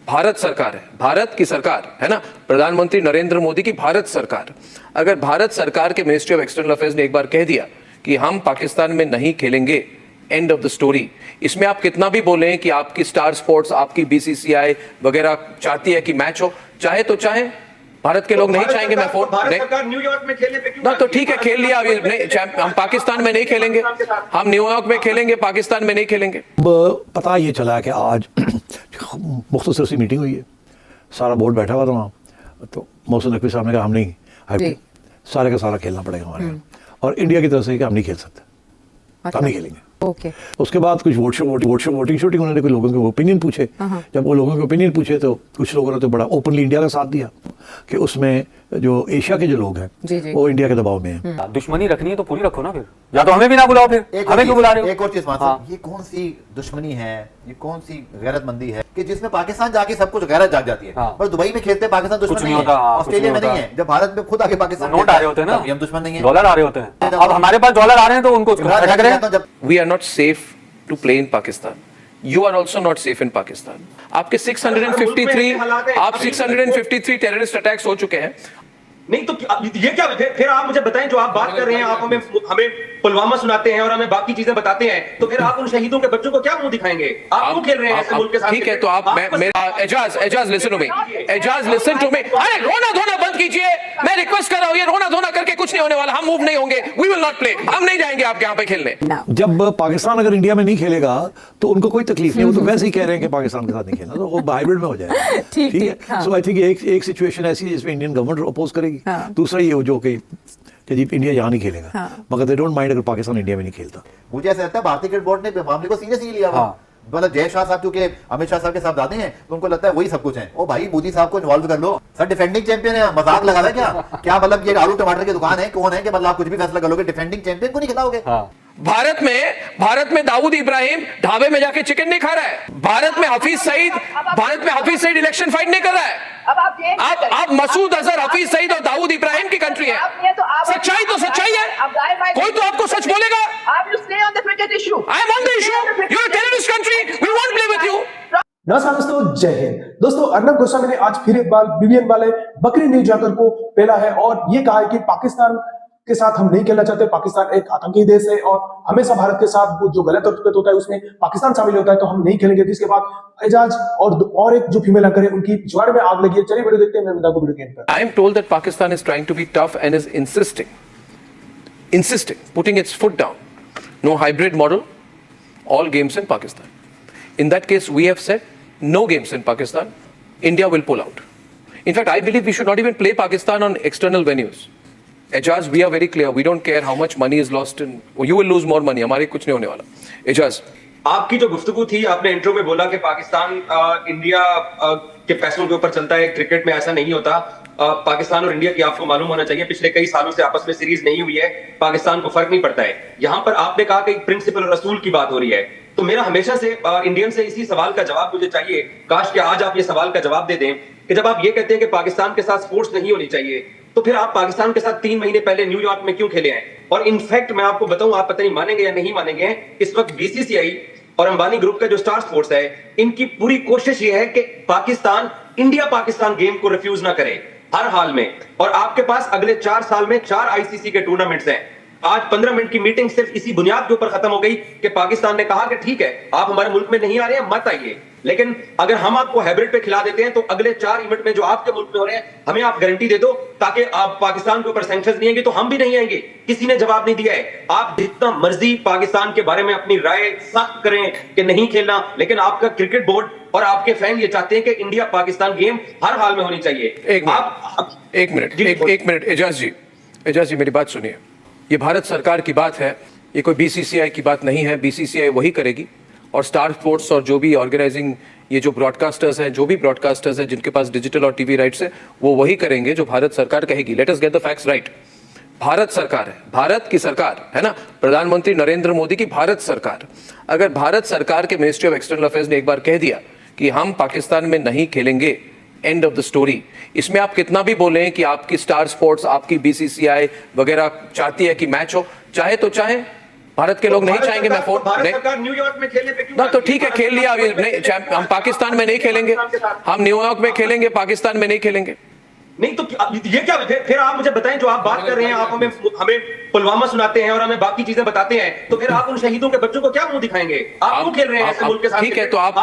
भारत सरकार है, भारत की सरकार है ना, प्रधानमंत्री नरेंद्र मोदी की भारत सरकार। अगर भारत सरकार के मिनिस्ट्री ऑफ एक्सटर्नल अफेयर्स ने एक बार कह दिया कि हम पाकिस्तान में नहीं खेलेंगे, एंड ऑफ द स्टोरी, इसमें आप कितना भी बोलें कि आपकी स्टार स्पोर्ट्स, आपकी बीसीसीआई वगैरह चाहती है कि मैच हो, चाहे तो चाहे, भारत के लोग नहीं चाहेंगे। मैं फोन न्यूयॉर्क में खेलने पे क्यों? तो ठीक है, खेल लिया, अभी नहीं, हम पाकिस्तान में नहीं खेलेंगे, हम न्यूयॉर्क में खेलेंगे, पाकिस्तान में नहीं खेलेंगे। पता ये चला कि आज मुख्तसर सी मीटिंग हुई है, सारा बोर्ड बैठा हुआ था वहाँ, तो मोहसिन नकवी साहब ने कहा हम नहीं, सारे का सारा खेलना पड़ेगा हमारे, और इंडिया की तरफ से हम नहीं खेल सकते, हम नहीं खेलेंगे। ओके। उसके बाद कुछ वोटिंग शूटिंग, उन्होंने कुछ लोगों के ओपिनियन पूछे। जब वो लोगों के ओपिनियन पूछे तो कुछ लोगों ने तो बड़ा ओपनली इंडिया का साथ दिया कि उसमें जो एशिया के जो लोग हैं वो इंडिया के दबाव में हैं। दुश्मनी रखनी है तो पूरी रखो ना, फिर या तो हमें भी ना बुलाओ, फिर हमें क्यों बुला रहे हो? एक और चीज ये कौन सी दुश्मनी है, ये कौन सी गैरतमंदी है कि जिसमें पाकिस्तान जाके सब कुछ गैरत जाग जाती है, पर दुबई में खेलते पाकिस्तान दुश्मन नहीं है, ऑस्ट्रेलिया में नहीं है, जब भारत में खुद आके पाकिस्तान नोट आ रहे होते हैं ना, हम दुश्मन नहीं है, डॉलर आ रहे होते हैं। अब हमारे पास डॉलर आ रहे हैं तो उनको अटक रहे हैं। We are not safe to play in Pakistan. You are also not safe in Pakistan. आपके 653 टेररिस्ट अटैक्स हो चुके हैं। नहीं तो ये क्या, फिर आप मुझे बताएं, जो आप बात कर रहे हैं, आप हमें पुलवामा सुनाते हैं और हमें बाकी चीजें बताते हैं, तो फिर आप उन शहीदों के बच्चों को क्या मुंह दिखाएंगे? आप क्यों खेल रहे हैं ऐसे मुल्क के साथ? ठीक है, तो आप Ejaz listen to me, Ejaz listen to me. अरे रोना धोना बंद कीजिए, मैं रिक्वेस्ट कर रहा हूं, ये रोना धोना करके कुछ नहीं होने वाला, हम मूव नहीं होंगे, वी विल नॉट प्ले, हम नहीं जाएंगे आपके यहाँ पे खेलने। जब पाकिस्तान अगर इंडिया में नहीं खेलेगा तो उनको कोई तकलीफ नहीं, वो तो वैसे ही कह रहे हैं कि पाकिस्तान के साथ नहीं खेलना, तो वो हाइब्रिड में हो जाएगा। ठीक है, सो आई थिंक एक सिचुएशन ऐसी है जिसमें इंडियन गवर्नमेंट अपोज करेगी, दूसरा ये जो कि इंडिया यहाँ नहीं खेलेगा, मगर दे डोंट माइंड अगर पाकिस्तान इंडिया में नहीं खेलता। मुझे ऐसा लगता है भारतीय क्रिकेट बोर्ड ने मामले को सीरियस नहीं लिया। मतलब जय शाह साहब क्योंकि अमित शाह साहब के साथ दादे हैं तो उनको लगता है वही सब कुछ है। ओ भाई, मोदी साहब को इन्वॉल्व कर लो, सर डिफेंडिंग चैंपियन है, मजाक लगा रहा है क्या मतलब ये आलू टमाटर की दुकान है, कौन है कि मतलब आप कुछ भी फैसला कर लोगे, डिफेंडिंग चैंपियन को नहीं खिलाओगे? भारत में दाऊद इब्राहिम ढाबे में जाके चिकन नहीं खा रहा है, भारत में हफीज सईद इलेक्शन फाइट नहीं कर रहा है। आप मसूद अजहर, हफीज सईद और दाऊद इब्राहिम की कंट्री है, सच्चाई तो सच्चाई है, कोई तो आपको सच बोलेगा। I am on the issue, you are a terrorist country, we won't play with you. नमस्कार दोस्तों, जय हिंद। दोस्तों, अर्नब गोस्वामी ने आज फिर एक बार बीबीएन वाले बकरी न्यूज जाकर को पेला है और ये कहा है कि पाकिस्तान के साथ हम नहीं खेलना चाहते, पाकिस्तान एक आतंकी देश है और हमेशा भारत के साथ जो गलत हरकत होता है उसमें पाकिस्तान शामिल होता है, तो हम नहीं खेलेंगे। जिसके बाद एजाज और एक जो फीमेल एंकर है उनकी पिछवाड़े में आग लगी है। चलिए वीडियो देखते हैं, मैं बताऊंगा वीडियो के अंदर। I am told that Pakistan is trying to be tough and is insisting, putting its foot down. No hybrid model, all games in Pakistan. In that case, we have said no games in Pakistan. India will pull out. In fact, I believe we should not even play Pakistan on external venues. Ejaz, we are very clear. We don't care how much money is lost in. You will lose more money. हमारे कुछ नहीं होने वाला। Ejaz, आपकी जो गुफ्तगू थी, आपने इंट्रो में बोला कि पाकिस्तान इंडिया के फैसलों के ऊपर चलता है, क्रिकेट में ऐसा नहीं होता। पाकिस्तान और इंडिया की आपको मालूम होना चाहिए पिछले कई सालों से आपस में सीरीज नहीं हुई है, पाकिस्तान को फर्क नहीं पड़ता है। यहाँ पर आपने कहा कि प्रिंसिपल और रसूल की बात हो रही है, तो मेरा हमेशा से इंडियन से इसी सवाल का जवाब मुझे चाहिए। काश कि आज आप ये सवाल का जवाब दे दें कि जब आप ये कहते हैं कि पाकिस्तान के साथ स्पोर्ट्स नहीं होनी चाहिए, तो फिर आप पाकिस्तान के साथ 3 महीने पहले न्यूयॉर्क में क्यों खेले हैं? और इनफैक्ट मैं आपको बताऊं, आप पता नहीं मानेंगे या नहीं मानेंगे, इस वक्त बीसीसीआई और अंबानी ग्रुप का जो स्टार स्पोर्ट्स है, इनकी पूरी कोशिश ये है कि पाकिस्तान इंडिया पाकिस्तान गेम को रिफ्यूज ना करे हर हाल में। और आपके पास अगले 4 साल में 4 आईसीसी के टूर्नामेंट्स हैं। आज 15 मिनट की मीटिंग सिर्फ इसी बुनियाद के ऊपर खत्म हो गई कि पाकिस्तान ने कहा कि ठीक है, आप हमारे मुल्क में नहीं आ रहे हैं, मत आइए, लेकिन अगर हम आपको हाइब्रिड पे खिला देते हैं तो अगले 4 इवेंट में जो आपके मुल्क में हो रहे हैं, हमें आप गारंटी दे दो, ताकि आप पाकिस्तान के ऊपर सैंक्शंस नहीं आएंगे तो हम भी नहीं आएंगे। किसी ने जवाब नहीं दिया है। आप जितना मर्जी पाकिस्तान के बारे में अपनी राय सख्त करें कि नहीं खेलना, लेकिन आपका क्रिकेट बोर्ड और आपके फैन ये चाहते हैं कि इंडिया पाकिस्तान गेम हर हाल में होनी चाहिए। एक मिनट एजाज जी मेरी बात सुनिए। ये भारत सरकार की बात है, ये कोई बीसीसीआई की बात नहीं है। बीसीसीआई वही करेगी और स्टार स्पोर्ट्स और जो भी ऑर्गेनाइजिंग, ये जो ब्रॉडकास्टर्स हैं, जो भी ब्रॉडकास्टर्स हैं जिनके पास डिजिटल और टीवी राइट्स है, वो वही करेंगे जो भारत सरकार कहेगी। Let us get the facts right. Bharat सरकार है, भारत की सरकार है ना, प्रधानमंत्री नरेंद्र मोदी की भारत सरकार। अगर भारत सरकार के मिनिस्ट्री ऑफ एक्सटर्नल अफेयर्स ने एक बार कह दिया कि हम पाकिस्तान में नहीं खेलेंगे, एंड ऑफ द स्टोरी, इसमें आप कितना भी बोलें कि आपकी स्टार स्पोर्ट्स, आपकी बीसीसीआई वगैरह चाहती है कि मैच हो, चाहे तो चाहे, भारत के लोग नहीं चाहेंगे मैं भारत सरकार न्यूयॉर्क में खेलने पे क्यों ना, तो राजी ठीक है है? खेल लिया अभी नहीं, हम पाकिस्तान में नहीं खेलेंगे, हम न्यूयॉर्क में खेलेंगे, पाकिस्तान में नहीं खेलेंगे। नहीं तो ये क्या फिर आप मुझे बताएं, जो आप बात कर रहे हैं, आप हमें पुलवामा सुनाते हैं और हमें बाकी चीजें बताते हैं, तो फिर आप उन शहीदों के बच्चों को क्या मुंह दिखाएंगे? आप क्यों खेल रहे हैं ऐसे मुल्क के साथ? ठीक है, तो आप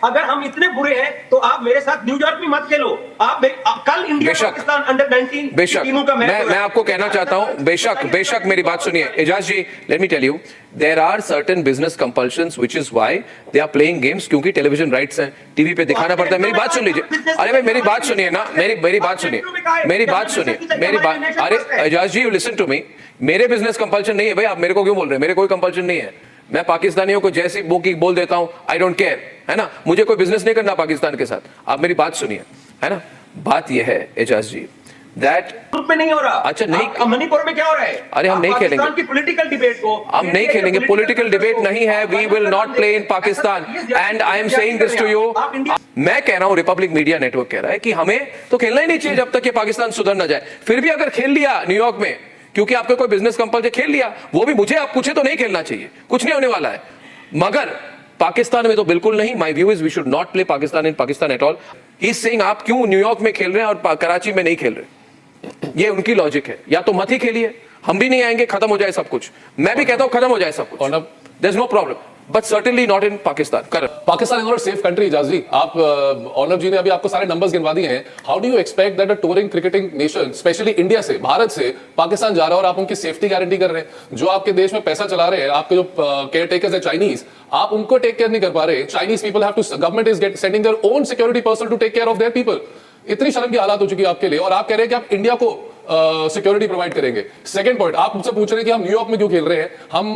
अगर हम इतने बुरे हैं तो आप मेरे साथ न्यूयॉर्क में मत खेलो। आप कल इंडिया पाकिस्तान अंडर 19 बेशक टीमों का मैं आपको कहना चाहता हूं, बेशक मेरी बात सुनिए Ejaz ji, let me tell you there are certain business compulsions which is why they are playing games, क्योंकि टेलीविजन राइट्स हैं, टीवी पे दिखाना पड़ता है। मेरी बात सुन लीजिए, अरे भाई मेरी बात सुनिए ना, मेरी बात सुनिए, अरे एजाज जी यू लिसन टू मी, मेरे बिजनेस कंपल्शन नहीं है भाई, आप मेरे को क्यों बोल रहे हैं? मेरे कोई कंपल्शन नहीं है, मैं पाकिस्तानियों को जैसी बुकी बोल देता हूं, आई डोंट केयर, है ना, मुझे कोई बिजनेस नहीं करना पाकिस्तान के साथ। आप मेरी बात सुनिए, है ना, बात यह है एजाज जी दैट में नहीं हो रहा। अच्छा नहीं, मणिपुर में क्या हो रहा है? अरे हम नहीं खेलेंगे, पाकिस्तान की पॉलिटिकल डिबेट को हम नहीं खेलेंगे, पॉलिटिकल डिबेट नहीं है, we will not play in Pakistan and I am saying this to you. मैं कह रहा हूं, रिपब्लिक मीडिया नेटवर्क कह रहा है कि हमें तो खेलना ही नहीं चाहिए जब तक ये पाकिस्तान सुधर ना जाए। फिर भी अगर खेल लिया न्यूयॉर्क में, क्योंकि आपका कोई बिजनेस कंपल्शन खेल लिया, वो भी मुझे आप पूछे तो नहीं खेलना चाहिए, कुछ नहीं होने वाला है, मगर पाकिस्तान में तो बिल्कुल नहीं। My view is we should not play Pakistan in Pakistan at all. He is saying आप क्यों न्यूयॉर्क में खेल रहे हैं और कराची में नहीं खेल रहे, ये उनकी लॉजिक है। या तो मत ही खेलिए, हम भी नहीं आएंगे, खत्म हो जाए सब कुछ। मैं भी कहता हूं खत्म हो जाए सब कुछ, there is no problem, but certainly not in Pakistan. Pakistan is not safe country Ejaz ji. आप अर्नब जी ने अभी आपको सारे नंबर्स गिनवा दिए हैं। How do you expect that a touring cricketing nation, specially India से, भारत से पाकिस्तान जा रहा है और आप उनकी सेफ्टी गारंटी कर रहे हैं? जो आपके देश में पैसा चला रहे हैं, आपके जो केयर टेकर्स है चाइनीज, आप उनको टेक केयर नहीं कर पा रहे। Chinese people have to, government is sending their own security person to take care of their people. इतनी शर्म की हालत हो चुकी है आपके लिए, और आप कह रहे हैं कि आप इंडिया को सिक्योरिटी प्रोवाइड करेंगे। सेकंड पॉइंट, आप मुझसे पूछ रहे हैं कि हम न्यूयॉर्क में क्यों खेल रहे हैं, हम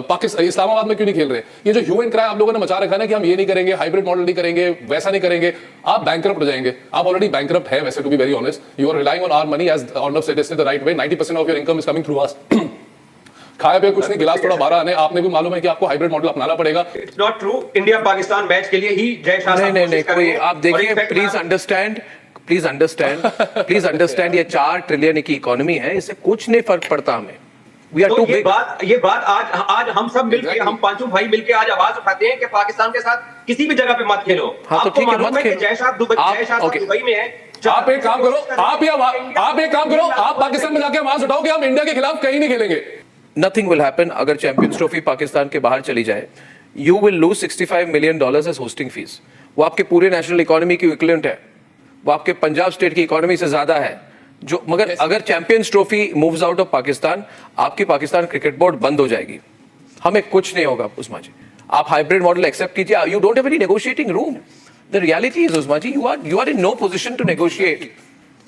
पाकिस्तान इस्लामाबाद में क्यों नहीं खेल रहे हैं? ये जो ह्यू एंड क्राई आप लोगों ने मचा रखा है ना कि हम ये नहीं करेंगे, हाइब्रिड मॉडल नहीं करेंगे, वैसा नहीं करेंगे, आप बैंकरप्ट हो जाएंगे। आप ऑलरेडी बैंकरप्ट है वैसे, to be very honest. You are relying on our money, as Arnab said it the right way. 90% of your income is coming through us. खाया पिया कुछ नहीं, गिलास थोड़ा बारह आने। आपने भी मालूम है कि आपको हाइब्रिड मॉडल अपनाना पड़ेगा। It's not true. India Pakistan match के लिए ही जय शाह साहब नहीं, कोई आप देखिए, प्लीज अंडरस्टैंड ये 4 ट्रिलियन की इकोनॉमी है, इससे कुछ नहीं फर्क पड़ता हमें। वी आर तो टू ये बिग। बात आज हम सब मिलके, हम पांचों भाई मिलके आज आवाज उठाते हैं कि पाकिस्तान के साथ किसी भी जगह पे मत खेलो। हाँ, तो ठीक है, मत खेलो। जय शाह दुबई में है। आप एक काम करो, आप पाकिस्तान में जाके आवाज उठाओ कि हम इंडिया के खिलाफ कहीं नहीं खेलेंगे। नथिंग विल हैपन अगर चैंपियंस ट्रॉफी पाकिस्तान के बाहर चली जाए। You will lose $65 million as hosting fees. वो आपके पूरे नेशनल इकोनॉमी की इक्विवेलेंट है, वो आपके पंजाब स्टेट की इकोनॉमी से ज्यादा है। जो मगर अगर champions trophy moves out of Pakistan, आपकी पाकिस्तान क्रिकेट बोर्ड बंद हो जाएगी, हमें कुछ नहीं होगा। उस्मा जी, आप हाइब्रिड मॉडल एक्सेप्ट कीजिए, you don't have any negotiating room. The reality is Usma ji, you are in no position to negotiate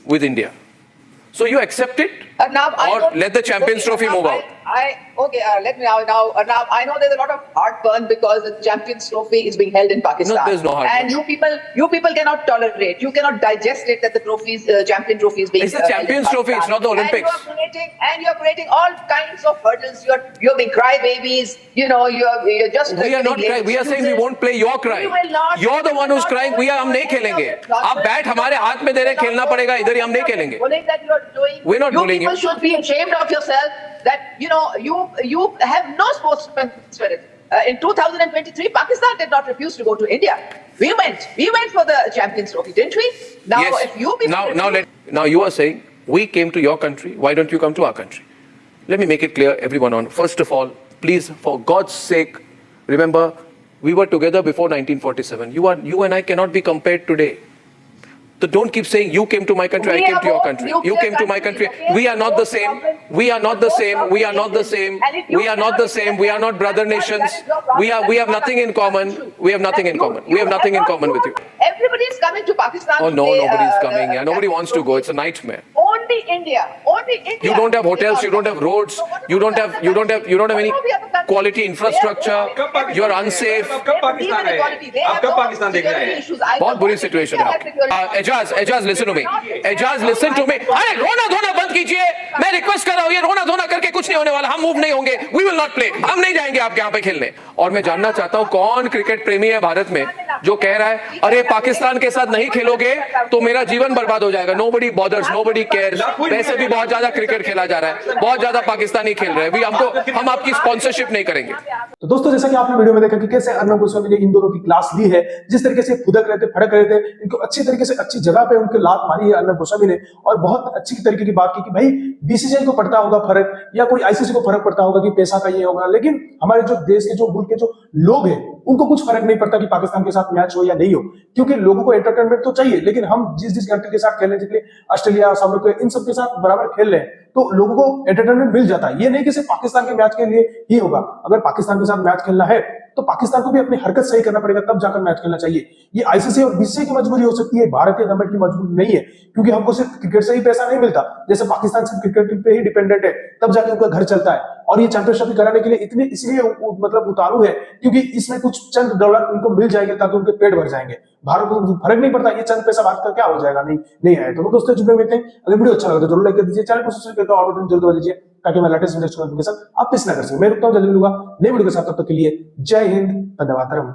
with India. So you accept it or let the Champions Trophy move out? Let me now I know there's a lot of heartburn because the Champions Trophy is being held in Pakistan. No, there's no heartburn. And you people cannot tolerate, you cannot digest it that the Champion Trophy is being It's the Champions Trophy, it's not the Olympics. And you're creating all kinds of hurdles. You're being crybabies, you're just We are not crying. We are saying we won't play your cry. You're the one who's crying. हम नहीं खेलेंगे। आप bat हमारे हाथ में दे रहे, खेलना पड़ेगा, इधर ही हम नहीं खेलेंगे। We're not bullying you. You people should be ashamed of yourself that you have no sportsman spirit. In 2023, Pakistan did not refuse to go to India. We went for the Champions Trophy, didn't we? Now, yes. if you people now you are saying we came to your country. Why don't you come to our country? Let me make it clear, everyone. First of all, please, for God's sake, remember we were together before 1947. You and I cannot be compared today. So don't keep saying you came to my country, I came to your country. You came to my country. We are not the same. We are not the same. We are not the same. We are not the same. We are not brother nations. We have nothing in common. We have nothing in common. We have nothing in common with you. Everybody is coming to Pakistan. Oh no, nobody is coming. Yeah, nobody wants to go. It's a nightmare. Only India. You don't have hotels. You don't have roads. You don't have any quality infrastructure. You are unsafe. अब कब पाकिस्तान है? अब कब पाकिस्तान देख रहे हैं? बहुत बुरी सिचुएशन है। Ejaz listen to me, Ejaz listen to me. अरे रोना धोना बंद कीजिए, मैं रिक्वेस्ट कर रहा हूं, ये रोना धोना करके कुछ नहीं होने वाला। हम मूव नहीं होंगे, वी विल नॉट प्ले, हम नहीं जाएंगे आपके यहाँ पे खेलने। और मैं जानना चाहता हूं कौन क्रिकेट प्रेमी है भारत में जो कह रहा है अरे पाकिस्तान के साथ नहीं खेलोगे तो मेरा जीवन बर्बाद हो जाएगा, नोबडी बॉदर्स, नोबडी केयर्स। वैसे भी बहुत ज्यादा क्रिकेट खेला जा रहा है, बहुत ज्यादा पाकिस्तानी खेल रहे हैं, हम आपकी स्पॉन्सरशिप नहीं करेंगे। तो दोस्तों जैसा कि आपने वीडियो में देखा कि कैसे अर्नब गोस्वामी ने इन दोनों की क्लास ली है, जिस तरीके से फुदक रहे थे, फड़क रहे थे, इनको अच्छी तरीके से अच्छी जगह पे उनके लात मारी है अर्नब गोस्वामी ने, और बहुत अच्छी तरीके की बात की कि भाई बीसीसीआई को पड़ता होगा फर्क या कोई आईसीसी को फर्क पड़ता होगा कि पैसा का ये होगा, लेकिन हमारे जो देश के जो मुल्क के जो लोग हैं उनको कुछ फर्क नहीं पड़ता कि पाकिस्तान के साथ मैच हो या नहीं हो, क्योंकि लोगों को एंटरटेनमेंट तो चाहिए। लेकिन हम जिस कंट्री के साथ खेलने के लिए ऑस्ट्रेलिया, साउथ अफ्रीका, इन सब के साथ बराबर खेल रहे हैं तो लोगों को एंटरटेनमेंट मिल जाता है। ये नहीं कि सिर्फ पाकिस्तान के मैच के लिए ही होगा, अगर पाकिस्तान के साथ मैच खेलना है तो पाकिस्तान को भी अपनी हरकत सही करना पड़ेगा, तब जाकर मैच खेलना चाहिए। ये आईसीसी और बीसीसीआई की मजबूरी हो सकती है, भारतीय गवर्नमेंट की मजबूरी नहीं है, क्योंकि हमको सिर्फ क्रिकेट से ही पैसा नहीं मिलता, जैसे पाकिस्तान सिर्फ क्रिकेट पे ही डिपेंडेंट है, तब जाके उनका घर चलता है। और ये चैंपियनशिप कराने के लिए इतने इसलिए मतलब उतारू है क्योंकि इसमें कुछ चंद डॉलर उनको मिल जाएंगे ताकि उनके पेट भर जाएंगे। भारत को फर्क नहीं पड़ता, ये चंद पैसा बात का क्या हो जाएगा, नहीं आए तो दोस्तों जुड़े हुए थे। अगर वीडियो अच्छा लगा तो जरूर लाइक कर दीजिए, चैनल को सब्सक्राइब करके और बटन जल्द दबा दीजिए ताकि मैं लेटेस्ट नोटिफिकेशन आप मिस ना कर सके। मैं रुकता हूं जल्दी मिलूंगा नई वीडियो के साथ, तब तक के लिए जय हिंद, वंदे मातरम।